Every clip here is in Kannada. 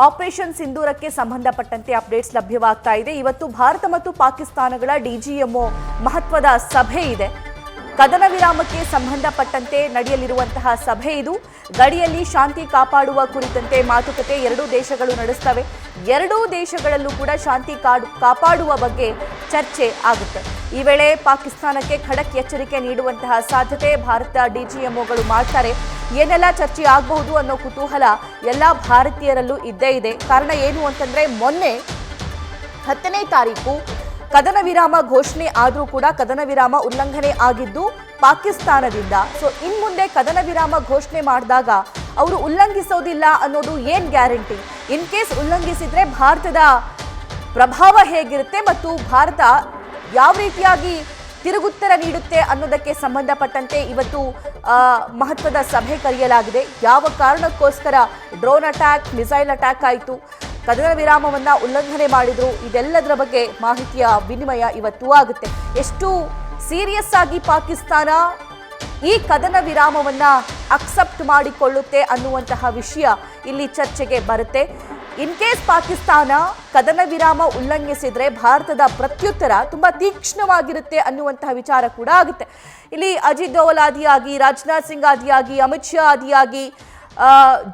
ಆಪರೇಷನ್ ಸಿಂಧೂರಕ್ಕೆ ಸಂಬಂಧಪಟ್ಟಂತೆ ಅಪ್ಡೇಟ್ಸ್ ಲಭ್ಯವಾಗ್ತಾ ಇದೆ. ಇವತ್ತು ಭಾರತ ಮತ್ತು ಪಾಕಿಸ್ತಾನಗಳ ಡಿಜಿಎಂಒ ಮಹತ್ವದ ಸಭೆ ಇದೆ. ಕದನ ವಿರಾಮಕ್ಕೆ ಸಂಬಂಧಪಟ್ಟಂತೆ ನಡೆಯಲಿರುವಂತಹ ಸಭೆ ಇದು. ಗಡಿಯಲ್ಲಿ ಶಾಂತಿ ಕಾಪಾಡುವ ಕುರಿತಂತೆ ಮಾತುಕತೆ ಎರಡೂ ದೇಶಗಳು ನಡೆಸ್ತವೆ. ಎರಡೂ ದೇಶಗಳಲ್ಲೂ ಕೂಡ ಶಾಂತಿ ಕಾಪಾಡುವ ಬಗ್ಗೆ ಚರ್ಚೆ ಆಗುತ್ತೆ. ಈ ವೇಳೆ ಪಾಕಿಸ್ತಾನಕ್ಕೆ ಖಡಕ್ ಎಚ್ಚರಿಕೆ ನೀಡುವಂತಹ ಸಾಧ್ಯತೆ ಭಾರತ ಡಿಜಿಎಂಒಗಳು ಮಾಡ್ತಾರೆ. ಏನೆಲ್ಲ ಚರ್ಚೆ ಆಗಬಹುದು ಅನ್ನೋ ಕುತೂಹಲ ಎಲ್ಲ ಭಾರತೀಯರಲ್ಲೂ ಇದ್ದೇ ಇದೆ. ಕಾರಣ ಏನು ಅಂತಂದ್ರೆ, ಮೊನ್ನೆ 10ನೇ ತಾರೀಕು ಕದನ ವಿರಾಮ ಘೋಷಣೆ ಆದರೂ ಕೂಡ ಕದನ ವಿರಾಮ ಉಲ್ಲಂಘನೆ ಆಗಿದ್ದು ಪಾಕಿಸ್ತಾನದಿಂದ. ಸೊ ಇನ್ಮುಂದೆ ಕದನ ವಿರಾಮ ಘೋಷಣೆ ಮಾಡಿದಾಗ ಅವರು ಉಲ್ಲಂಘಿಸೋದಿಲ್ಲ ಅನ್ನೋದು ಏನ್ ಗ್ಯಾರಂಟಿ? ಇನ್ ಕೇಸ್ ಉಲ್ಲಂಘಿಸಿದ್ರೆ ಭಾರತದ ಪ್ರಭಾವ ಹೇಗಿರುತ್ತೆ ಮತ್ತು ಭಾರತ ಯಾವ ರೀತಿಯಾಗಿ ತಿರುಗುತ್ತರ ನೀಡುತ್ತೆ ಅನ್ನೋದಕ್ಕೆ ಸಂಬಂಧಪಟ್ಟಂತೆ ಇವತ್ತು ಮಹತ್ವದ ಸಭೆ ಕರೆಯಲಾಗಿದೆ. ಯಾವ ಕಾರಣಕ್ಕೋಸ್ಕರ ಡ್ರೋನ್ ಅಟ್ಯಾಕ್, ಮಿಸೈಲ್ ಅಟ್ಯಾಕ್ ಆಯಿತು, ಕದನ ವಿರಾಮವನ್ನ ಉಲ್ಲಂಘನೆ ಮಾಡಿದ್ರು, ಇದೆಲ್ಲದರ ಬಗ್ಗೆ ಮಾಹಿತಿಯ ವಿನಿಮಯ ಇವತ್ತು ಆಗುತ್ತೆ. ಎಷ್ಟು ಸೀರಿಯಸ್ ಆಗಿ ಪಾಕಿಸ್ತಾನ ಈ ಕದನ ವಿರಾಮವನ್ನ ಅಕ್ಸೆಪ್ಟ್ ಮಾಡಿಕೊಳ್ಳುತ್ತೆ ಅನ್ನುವಂತಹ ವಿಷಯ ಇಲ್ಲಿ ಚರ್ಚೆಗೆ ಬರುತ್ತೆ. ಇನ್ ಕೇಸ್ ಪಾಕಿಸ್ತಾನ ಕದನ ವಿರಾಮ ಉಲ್ಲಂಘಿಸಿದ್ರೆ ಭಾರತದ ಪ್ರತ್ಯುತ್ತರ ತುಂಬಾ ತೀಕ್ಷ್ಣವಾಗಿರುತ್ತೆ ಅನ್ನುವಂತಹ ವಿಚಾರ ಕೂಡ ಆಗುತ್ತೆ. ಇಲ್ಲಿ ಅಜಿತ್ ದೋವಲ್ ಆದಿಯಾಗಿ, ರಾಜನಾಥ್ ಸಿಂಗ್ ಆದಿಯಾಗಿ, ಅಮಿತ್ ಶಾ ಆದಿಯಾಗಿ,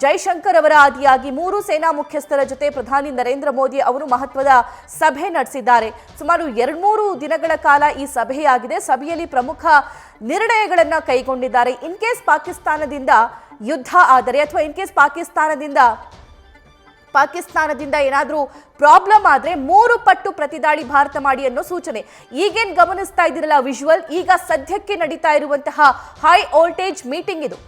ಜೈಶಂಕರ್ ಅವರ ಆದಿಯಾಗಿ 3 ಸೇನಾ ಮುಖ್ಯಸ್ಥರ ಜೊತೆ ಪ್ರಧಾನಿ ನರೇಂದ್ರ ಮೋದಿ ಅವರು ಮಹತ್ವದ ಸಭೆ ನಡೆಸಿದ್ದಾರೆ. ಸುಮಾರು 2-3 ದಿನಗಳ ಕಾಲ ಈ ಸಭೆಯಾಗಿದೆ. ಸಭೆಯಲ್ಲಿ ಪ್ರಮುಖ ನಿರ್ಣಯಗಳನ್ನು ಕೈಗೊಂಡಿದ್ದಾರೆ. ಇನ್ ಕೇಸ್ ಪಾಕಿಸ್ತಾನದಿಂದ ಯುದ್ಧ ಆದರೆ ಅಥವಾ ಇನ್ ಕೇಸ್ ಪಾಕಿಸ್ತಾನದಿಂದ ಏನಾದರೂ ಪ್ರಾಬ್ಲಮ್ ಆದರೆ 3 ಪಟ್ಟು ಪ್ರತಿದಾಳಿ ಭಾರತ ಮಾಡಿ ಅನ್ನೋ ಸೂಚನೆ. ಈಗೇನು ಗಮನಿಸ್ತಾ ಇದ್ದೀರಲ್ಲ ವಿಜುವಲ್, ಈಗ ಸದ್ಯಕ್ಕೆ ನಡೀತಾ ಇರುವಂತಹ ಹೈ ವೋಲ್ಟೇಜ್ ಮೀಟಿಂಗ್ ಇದು.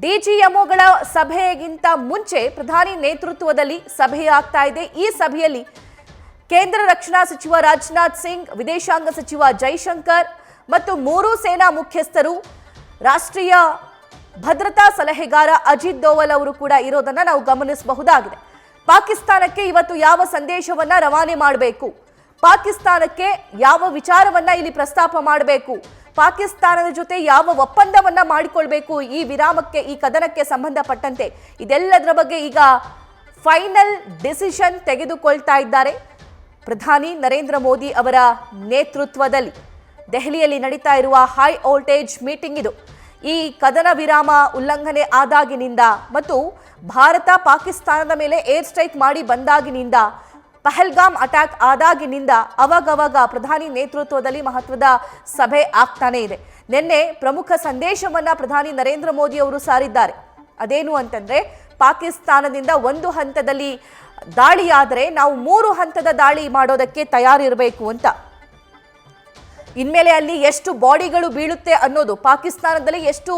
ಡಿಜಿಎಂಒಗಳ ಸಭೆಗಿಂತ ಮುಂಚೆ ಪ್ರಧಾನಿ ನೇತೃತ್ವದಲ್ಲಿ ಸಭೆಯಾಗ್ತಾ ಇದೆ. ಈ ಸಭೆಯಲ್ಲಿ ಕೇಂದ್ರ ರಕ್ಷಣಾ ಸಚಿವ ರಾಜನಾಥ್ ಸಿಂಗ್, ವಿದೇಶಾಂಗ ಸಚಿವ ಜೈಶಂಕರ್ ಮತ್ತು 3 ಸೇನಾ ಮುಖ್ಯಸ್ಥರು, ರಾಷ್ಟ್ರೀಯ ಭದ್ರತಾ ಸಲಹೆಗಾರ ಅಜಿತ್ ದೋವಲ್ ಅವರು ಕೂಡ ಇರೋದನ್ನ ನಾವು ಗಮನಿಸಬಹುದಾಗಿದೆ. ಪಾಕಿಸ್ತಾನಕ್ಕೆ ಇವತ್ತು ಯಾವ ಸಂದೇಶವನ್ನ ರವಾನೆ ಮಾಡಬೇಕು, ಪಾಕಿಸ್ತಾನಕ್ಕೆ ಯಾವ ವಿಚಾರವನ್ನ ಇಲ್ಲಿ ಪ್ರಸ್ತಾಪ ಮಾಡಬೇಕು, ಪಾಕಿಸ್ತಾನದ ಜೊತೆ ಯಾವ ಒಪ್ಪಂದವನ್ನ ಮಾಡಿಕೊಳ್ಬೇಕು ಈ ವಿರಾಮಕ್ಕೆ, ಈ ಕದನಕ್ಕೆ ಸಂಬಂಧಪಟ್ಟಂತೆ, ಇದೆಲ್ಲದರ ಬಗ್ಗೆ ಈಗ ಫೈನಲ್ ಡಿಸಿಷನ್ ತೆಗೆದುಕೊಳ್ತಾ ಇದ್ದಾರೆ ಪ್ರಧಾನಿ ನರೇಂದ್ರ ಮೋದಿ ಅವರ ನೇತೃತ್ವದಲ್ಲಿ. ದೆಹಲಿಯಲ್ಲಿ ನಡೀತಾ ಇರುವ ಹೈ ವೋಲ್ಟೇಜ್ ಮೀಟಿಂಗ್ ಇದು. ಈ ಕದನ ವಿರಾಮ ಉಲ್ಲಂಘನೆ ಆದಾಗಿನಿಂದ ಮತ್ತು ಭಾರತ ಪಾಕಿಸ್ತಾನದ ಮೇಲೆ ಏರ್ ಸ್ಟ್ರೈಕ್ ಮಾಡಿ ಬಂದಾಗಿನಿಂದ, ಪಹಲ್ಗಾಮ್ ಅಟ್ಯಾಕ್ ಆದಾಗಿನಿಂದ ಅವಾಗವಾಗ ಪ್ರಧಾನಿ ನೇತೃತ್ವದಲ್ಲಿ ಮಹತ್ವದ ಸಭೆ ಆಗ್ತಾನೆ ಇದೆ. ನಿನ್ನೆ ಪ್ರಮುಖ ಸಂದೇಶವನ್ನ ಪ್ರಧಾನಿ ನರೇಂದ್ರ ಮೋದಿ ಅವರು ಸಾರಿದ್ದಾರೆ. ಅದೇನು ಅಂತಂದ್ರೆ, ಪಾಕಿಸ್ತಾನದಿಂದ ಒಂದು ಹಂತದಲ್ಲಿ ದಾಳಿಯಾದರೆ ನಾವು 3 ಹಂತದ ದಾಳಿ ಮಾಡೋದಕ್ಕೆ ತಯಾರಿರಬೇಕು ಅಂತ. ಇನ್ಮೇಲೆ ಅಲ್ಲಿ ಎಷ್ಟು ಬಾಡಿಗಳು ಬೀಳುತ್ತೆ ಅನ್ನೋದು, ಪಾಕಿಸ್ತಾನದಲ್ಲಿ ಎಷ್ಟು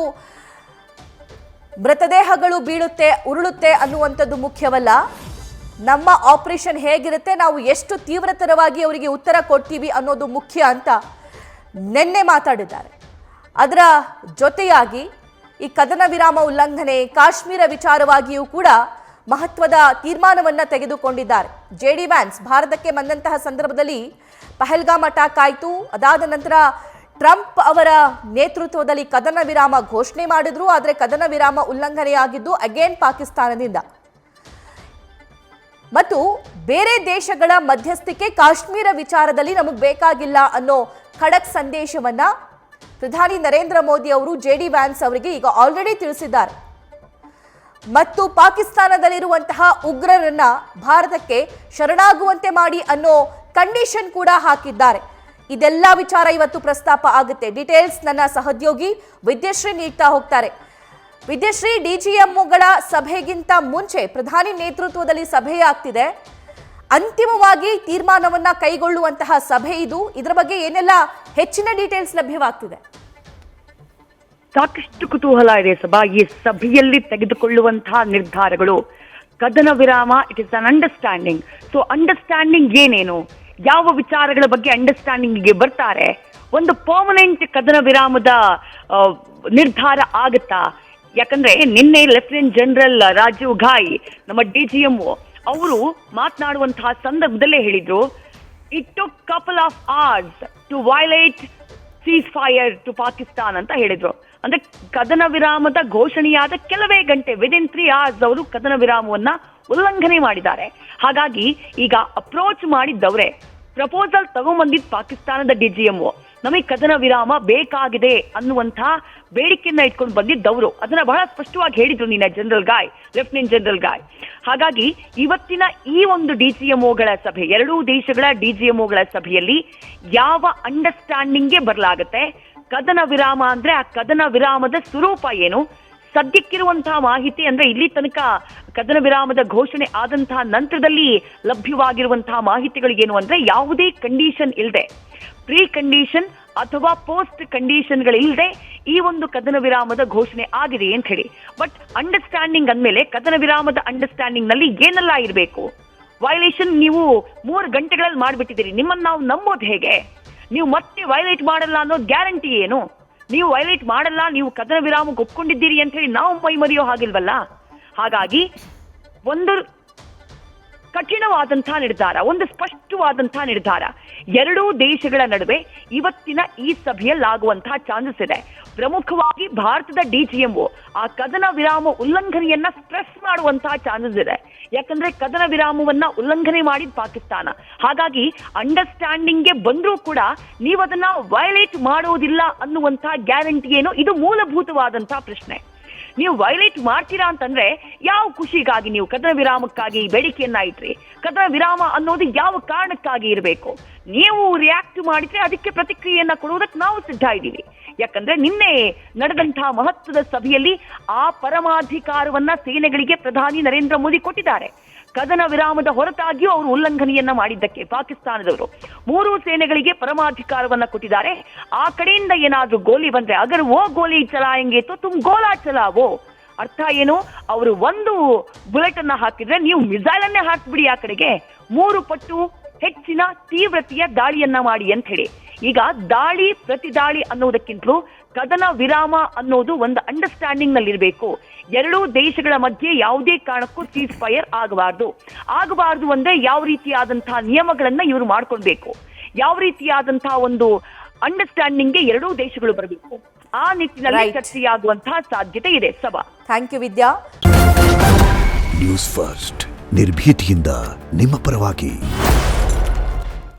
ಮೃತದೇಹಗಳು ಬೀಳುತ್ತೆ, ಉರುಳುತ್ತೆ ಅನ್ನುವಂಥದ್ದು ಮುಖ್ಯವಲ್ಲ. ನಮ್ಮ ಆಪರೇಷನ್ ಹೇಗಿರುತ್ತೆ, ನಾವು ಎಷ್ಟು ತೀವ್ರತರವಾಗಿ ಅವರಿಗೆ ಉತ್ತರ ಕೊಡ್ತೀವಿ ಅನ್ನೋದು ಮುಖ್ಯ ಅಂತ ನಿನ್ನೆ ಮಾತಾಡಿದ್ದಾರೆ. ಅದರ ಜೊತೆಯಾಗಿ ಈ ಕದನ ವಿರಾಮ ಉಲ್ಲಂಘನೆ, ಕಾಶ್ಮೀರ ವಿಚಾರವಾಗಿಯೂ ಕೂಡ ಮಹತ್ವದ ತೀರ್ಮಾನವನ್ನ ತೆಗೆದುಕೊಂಡಿದ್ದಾರೆ. JD ವ್ಯಾನ್ಸ್ ಭಾರತಕ್ಕೆ ಬಂದಂತಹ ಸಂದರ್ಭದಲ್ಲಿ ಪಹಲ್ಗಾಮ್ ಅಟ್ಯಾಕ್ ಆಯಿತು. ಅದಾದ ನಂತರ ಟ್ರಂಪ್ ಅವರ ನೇತೃತ್ವದಲ್ಲಿ ಕದನ ವಿರಾಮ ಘೋಷಣೆ ಮಾಡಿದ್ರು. ಆದರೆ ಕದನ ವಿರಾಮ ಉಲ್ಲಂಘನೆಯಾಗಿದ್ದು ಅಗೇನ್ ಪಾಕಿಸ್ತಾನದಿಂದ. ಮತ್ತು ಬೇರೆ ದೇಶಗಳ ಮಧ್ಯಸ್ಥಿಕೆ ಕಾಶ್ಮೀರ ವಿಚಾರದಲ್ಲಿ ನಮಗೆ ಬೇಕಾಗಿಲ್ಲ ಅನ್ನೋ ಖಡಕ್ ಸಂದೇಶವನ್ನ ಪ್ರಧಾನಿ ನರೇಂದ್ರ ಮೋದಿ ಅವರು JD ವ್ಯಾನ್ಸ್ ಅವರಿಗೆ ಈಗ ಆಲ್ರೆಡಿ ತಿಳಿಸಿದ್ದಾರೆ. ಮತ್ತು ಪಾಕಿಸ್ತಾನದಲ್ಲಿರುವಂತಹ ಉಗ್ರರನ್ನ ಭಾರತಕ್ಕೆ ಶರಣಾಗುವಂತೆ ಮಾಡಿ ಅನ್ನೋ ಕಂಡೀಷನ್ ಕೂಡ ಹಾಕಿದ್ದಾರೆ. ಇದೆಲ್ಲ ವಿಚಾರ ಇವತ್ತು ಪ್ರಸ್ತಾಪ ಆಗುತ್ತೆ. ಡೀಟೇಲ್ಸ್ ನನ್ನ ಸಹೋದ್ಯೋಗಿ ವಿದ್ಯಶ್ರೀ ನೀಡ್ತಾ ಹೋಗ್ತಾರೆ. ವಿದ್ಯಶ್ರೀ, ಡಿಜಿಎಂಒಗಳ ಸಭೆಗಿಂತ ಮುಂಚೆ ಪ್ರಧಾನಿ ನೇತೃತ್ವದಲ್ಲಿ ಸಭೆಯಾಗ್ತಿದೆ. ಅಂತಿಮವಾಗಿ ತೀರ್ಮಾನವನ್ನ ಕೈಗೊಳ್ಳುವಂತಹ ಸಭೆ ಇದು. ಇದರ ಬಗ್ಗೆ ಏನೆಲ್ಲ ಹೆಚ್ಚಿನ ಡೀಟೇಲ್ಸ್ ಲಭ್ಯವಾಗ್ತಿದೆ? ಸಾಕಷ್ಟು ಕುತೂಹಲ ಇದೆ ಸಭಾ. ಈ ಸಭೆಯಲ್ಲಿ ತೆಗೆದುಕೊಳ್ಳುವಂತಹ ನಿರ್ಧಾರಗಳು, ಕದನ ವಿರಾಮ, it is an understanding. So understanding ಏನೇನು, ಯಾವ ವಿಚಾರಗಳ ಬಗ್ಗೆ ಅಂಡರ್ಸ್ಟ್ಯಾಂಡಿಂಗ್ಗೆ ಬರ್ತಾರೆ, ಒಂದು ಪರ್ಮನೆಂಟ್ ಕದನ ವಿರಾಮದ ನಿರ್ಧಾರ ಆಗತ್ತಾ? ಯಾಕಂದ್ರೆ ನಿನ್ನೆ ಲೆಫ್ಟಿನೆಂಟ್ ಜನರಲ್ ರಾಜೀವ್ ಘಾಯ್, ನಮ್ಮ ಡಿಜಿಎಂಒ ಅವರು ಮಾತನಾಡುವಂತಹ ಸಂದರ್ಭದಲ್ಲೇ ಹೇಳಿದ್ರು, it took couple of hours to violate ceasefire to Pakistan ಅಂತ ಹೇಳಿದ್ರು. ಅಂದ್ರೆ ಕದನ ವಿರಾಮದ ಘೋಷಣೆಯಾದ ಕೆಲವೇ ಗಂಟೆ, ವಿದಿನ್ 3 hours ಅವರು ಕದನ ವಿರಾಮವನ್ನ ಉಲ್ಲಂಘನೆ ಮಾಡಿದ್ದಾರೆ. ಹಾಗಾಗಿ ಈಗ ಅಪ್ರೋಚ್ ಮಾಡಿದ್ದವ್ರೆ, ಪ್ರಪೋಸಲ್ ತಗೊಂಬಂದಿದ್ ಪಾಕಿಸ್ತಾನದ DGMO, ನಮಗೆ ಕದನ ವಿರಾಮ ಬೇಕಾಗಿದೆ ಅನ್ನುವಂಥ ಬೇಡಿಕೆಯನ್ನ ಇಟ್ಕೊಂಡು ಬಂದಿದ್ದವರು. ಅದನ್ನ ಬಹಳ ಸ್ಪಷ್ಟವಾಗಿ ಹೇಳಿದ್ರು ನಿನ್ನೆ ಲೆಫ್ಟಿನೆಂಟ್ ಜನರಲ್ ಗಾಯ್. ಹಾಗಾಗಿ ಇವತ್ತಿನ ಈ ಒಂದು DGMOಗಳ ಸಭೆ, ಎರಡೂ ದೇಶಗಳ DGMOಗಳ ಸಭೆಯಲ್ಲಿ ಯಾವ ಅಂಡರ್ಸ್ಟ್ಯಾಂಡಿಂಗ್ಗೆ ಬರಲಾಗುತ್ತೆ, ಕದನ ವಿರಾಮ ಅಂದ್ರೆ ಆ ಕದನ ವಿರಾಮದ ಸ್ವರೂಪ ಏನು, ಸದ್ಯಕ್ಕಿರುವಂತಹ ಮಾಹಿತಿ ಅಂದ್ರೆ ಇಲ್ಲಿ ತನಕ ಕದನ ವಿರಾಮದ ಘೋಷಣೆ ಆದಂತಹ ನಂತರದಲ್ಲಿ ಲಭ್ಯವಾಗಿರುವಂತಹ ಮಾಹಿತಿಗಳಿಗೇನು ಅಂದ್ರೆ ಯಾವುದೇ ಕಂಡೀಷನ್ ಇಲ್ಲದೆ, ಪ್ರೀ ಕಂಡೀಷನ್ ಅಥವಾ ಪೋಸ್ಟ್ ಕಂಡೀಷನ್ಗಳಿಲ್ಲದೆ ಈ ಒಂದು ಕದನ ವಿರಾಮದ ಘೋಷಣೆ ಆಗಿದೆ ಅಂತ ಹೇಳಿ. ಬಟ್ ಅಂಡರ್ಸ್ಟ್ಯಾಂಡಿಂಗ್ ಅಂದ್ಮೇಲೆ ಕದನ ವಿರಾಮದ ಅಂಡರ್ಸ್ಟ್ಯಾಂಡಿಂಗ್ ನಲ್ಲಿ ಏನೆಲ್ಲ ಇರಬೇಕು? ವೈಲೇಷನ್ ನೀವು 3 ಗಂಟೆಗಳಲ್ಲಿ ಮಾಡ್ಬಿಟ್ಟಿದ್ದೀರಿ, ನಿಮ್ಮನ್ನ ನಾವು ನಂಬೋದು ಹೇಗೆ? ನೀವು ಮತ್ತೆ ವೈಲೇಟ್ ಮಾಡಲ್ಲ ಅನ್ನೋ ಗ್ಯಾರಂಟಿ ಏನು? ನೀವು ವೈಲೇಟ್ ಮಾಡಲ್ಲ, ನೀವು ಕದನ ವಿರಾಮಕ್ಕೆ ಒಪ್ಕೊಂಡಿದ್ದೀರಿ ಅಂತ ಹೇಳಿ ನಾವು ಮೈ ಮರೆಯೋ ಹಾಗಿಲ್ವಲ್ಲ. ಹಾಗಾಗಿ ಒಂದು ಕಠಿಣವಾದಂತಹ ನಿರ್ಧಾರ, ಒಂದು ಸ್ಪಷ್ಟವಾದಂತಹ ನಿರ್ಧಾರ ಎರಡೂ ದೇಶಗಳ ನಡುವೆ ಇವತ್ತಿನ ಈ ಸಭೆಯಲ್ಲಾಗುವಂತಹ ಚಾನ್ಸಸ್ ಇದೆ. ಪ್ರಮುಖವಾಗಿ ಭಾರತದ DGMO ಆ ಕದನ ವಿರಾಮ ಉಲ್ಲಂಘನೆಯನ್ನ ಸ್ಟ್ರೆಸ್ ಮಾಡುವಂತಹ ಚಾನ್ಸಸ್ ಇದೆ. ಯಾಕಂದ್ರೆ ಕದನ ವಿರಾಮವನ್ನ ಉಲ್ಲಂಘನೆ ಮಾಡಿದ ಪಾಕಿಸ್ತಾನ. ಹಾಗಾಗಿ ಅಂಡರ್ಸ್ಟ್ಯಾಂಡಿಂಗ್ಗೆ ಬಂದ್ರೂ ಕೂಡ ನೀವು ಅದನ್ನ ವೈಲೇಟ್ ಮಾಡೋದಿಲ್ಲ ಅನ್ನುವಂತಹ ಗ್ಯಾರಂಟಿ ಏನು? ಇದು ಮೂಲಭೂತವಾದಂತಹ ಪ್ರಶ್ನೆ. ನೀವು ವೈಲೇಟ್ ಮಾಡ್ತೀರಾ ಅಂತಂದ್ರೆ ಯಾವ ಖುಷಿಗಾಗಿ ನೀವು ಕದನ ವಿರಾಮಕ್ಕಾಗಿ ಬೇಡಿಕೆಯನ್ನ ಇಟ್ರಿ? ಕದನ ವಿರಾಮ ಅನ್ನೋದು ಯಾವ ಕಾರಣಕ್ಕಾಗಿ ಇರಬೇಕು? ನೀವು ರಿಯಾಕ್ಟ್ ಮಾಡಿದ್ರೆ ಅದಕ್ಕೆ ಪ್ರತಿಕ್ರಿಯೆಯನ್ನ ಕೊಡುವುದಕ್ಕೆ ನಾವು ಸಿದ್ಧ ಇದ್ದೀವಿ. ಯಾಕಂದ್ರೆ ನಿನ್ನೆ ನಡೆದಂತಹ ಮಹತ್ವದ ಸಭೆಯಲ್ಲಿ ಆ ಪರಮಾಧಿಕಾರವನ್ನ ಸೇನೆಗಳಿಗೆ ಪ್ರಧಾನಿ ನರೇಂದ್ರ ಮೋದಿ ಕೊಟ್ಟಿದ್ದಾರೆ. ಕದನ ವಿರಾಮದ ಹೊರತಾಗಿಯೂ ಅವರು ಉಲ್ಲಂಘನೆಯನ್ನ ಮಾಡಿದ್ದಕ್ಕೆ ಪಾಕಿಸ್ತಾನದವರು 3 ಸೇನೆಗಳಿಗೆ ಪರಮಾಧಿಕಾರವನ್ನ ಕೊಟ್ಟಿದ್ದಾರೆ. ಆ ಕಡೆಯಿಂದ ಏನಾದ್ರೂ ಗೋಲಿ ಬಂದ್ರೆ ಅಗರ್ ಓ ಗೋಲಿ ಚಲಾಯಂಗೆ ತೋ ತುಮ್ ಗೋಲಾ ಚಲಾವೋ, ಅರ್ಥ ಏನು? ಅವರು ಒಂದು ಬುಲೆಟ್ ಅನ್ನ ಹಾಕಿದ್ರೆ ನೀವು ಮಿಸೈಲ್ ಅನ್ನೇ ಹಾಕ್ಬಿಡಿ ಆ ಕಡೆಗೆ, 3 ಪಟ್ಟು ಹೆಚ್ಚಿನ ತೀವ್ರತೆಯ ದಾಳಿಯನ್ನ ಮಾಡಿ ಅಂತ ಹೇಳಿ. ಈಗ ದಾಳಿ ಪ್ರತಿ ದಾಳಿ ಅನ್ನೋದಕ್ಕಿಂತಲೂ ಕದನ ವಿರಾಮ ಅನ್ನೋದು ಒಂದು ಅಂಡರ್ಸ್ಟ್ಯಾಂಡಿಂಗ್ ನಲ್ಲಿ ಇರಬೇಕು. ಎರಡೂ ದೇಶಗಳ ಮಧ್ಯೆ ಯಾವುದೇ ಕಾರಣಕ್ಕೂ ಸೀಸ್ ಫೈರ್ ಆಗಬಾರದು ಅಂದ್ರೆ ಯಾವ ರೀತಿಯಾದಂತಹ ನಿಯಮಗಳನ್ನ ಇವರು ಮಾಡ್ಕೊಳ್ಬೇಕು, ಯಾವ ರೀತಿಯಾದಂತಹ ಒಂದು ಅಂಡರ್ಸ್ಟ್ಯಾಂಡಿಂಗ್ಗೆ ಎರಡೂ ದೇಶಗಳು ಬರಬೇಕು. ಆ ನಿಟ್ಟಿನಲ್ಲಿ ಚರ್ಚೆಯಾಗುವಂತಹ ಸಾಧ್ಯತೆ ಇದೆ. ಸಭಾ. Thank you Vidya. News first ನಿರ್ಭೀತಿಯಿಂದ ನಿಮ್ಮ ಪರವಾಗಿ.